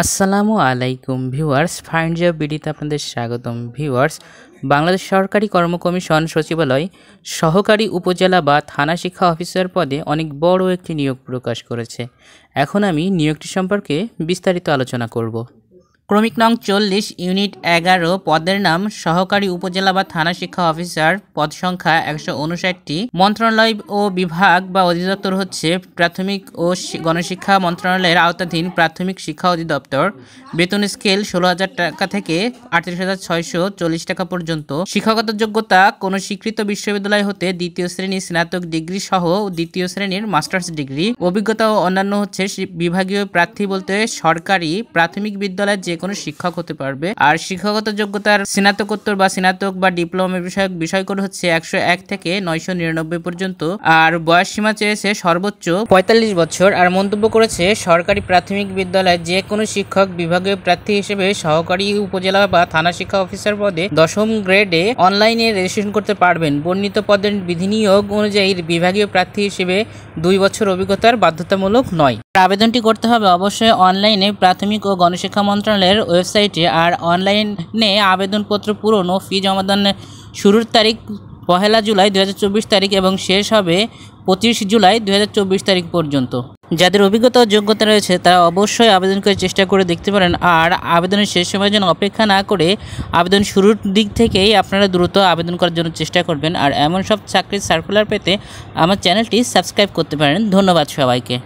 আসসালামু আলাইকুম viewers, find job বিডিতে আপনাদের স্বাগতম। ভিউয়ার্স, বাংলাদেশ সরকারি কর্ম কমিশন সচিবালয় সহকারী উপজেলা বা থানা শিক্ষা অফিসার পদে অনেক বড় একটি নিয়োগ প্রকাশ করেছে। এখন আমি নিয়োগটি সম্পর্কে বিস্তারিত আলোচনা করব। ক্রমিক নং 40 ইউনিট 11 পদের নাম সহকারী উপজেলা বা থানা শিক্ষা অফিসার, পদ সংখ্যা 159টি। মন্ত্রণালয় ও বিভাগ বা অধিদপ্তর হচ্ছে প্রাথমিক ও গণশিক্ষা মন্ত্রণালয়ের আওতাধীন প্রাথমিক শিক্ষা অধিদপ্তর। বেতন স্কেল 16,000 টাকা থেকে 38,640 টাকা পর্যন্ত। শিক্ষাগত যোগ্যতা কোনো স্বীকৃত বিশ্ববিদ্যালয় হতে দ্বিতীয় শ্রেণীর স্নাতক ডিগ্রি সহ দ্বিতীয় শ্রেণীর মাস্টার্স ডিগ্রি। অভিজ্ঞতা ও অন্যান্য হচ্ছে বিভাগীয় প্রার্থী বলতে সরকারি প্রাথমিক বিদ্যালয়ের যে কোনো শিক্ষক হতে পারবে। আর শিক্ষাগত যোগ্যতার স্নাতকোত্তর বা স্নাতক বা ডিপ্লোমা বিষয়ক বিষয়গুলো হচ্ছে 101 থেকে 999 পর্যন্ত। আর বয়স সীমা চেয়েছে সর্বোচ্চ 45 বছর। আর মন্তব্য করেছে সরকারি প্রাথমিক বিদ্যালয়ের যে কোনো শিক্ষক বিভাগীয় প্রার্থী হিসেবে সহকারী উপজেলা বা থানা শিক্ষা অফিসার পদে 10ম গ্রেডে অনলাইনে রেজিস্ট্রেশন করতে পারবেন। বর্ণিত পদের বিধিনিয়োগ অনুযায়ী বিভাগীয় প্রার্থী হিসেবে 2 বছর অভিজ্ঞতার বাধ্যতামূলক নয়। আবেদনটি করতে হবে অবশ্যই অনলাইনে প্রাথমিক ও গণশিক্ষা মন্ত্রণালয়ের ওয়েবসাইটে। আর অনলাইনে আবেদনপত্র পূরণ ও ফি জমাদানের শুরুর তারিখ 1 জুলাই 2024 তারিখ এবং শেষ হবে 25 জুলাই 2024 তারিখ পর্যন্ত। যাদের অভিজ্ঞতা ও যোগ্যতা রয়েছে তারা অবশ্যই আবেদন করে চেষ্টা করে দেখতে পারেন। আর আবেদনের শেষ সময়ের জন্য অপেক্ষা না করে আবেদন শুরুর দিক থেকেই আপনারা দ্রুত আবেদন করার জন্য চেষ্টা করবেন। আর এমন সব চাকরির সার্কুলার পেতে আমার চ্যানেলটি সাবস্ক্রাইব করতে পারেন। ধন্যবাদ সবাইকে।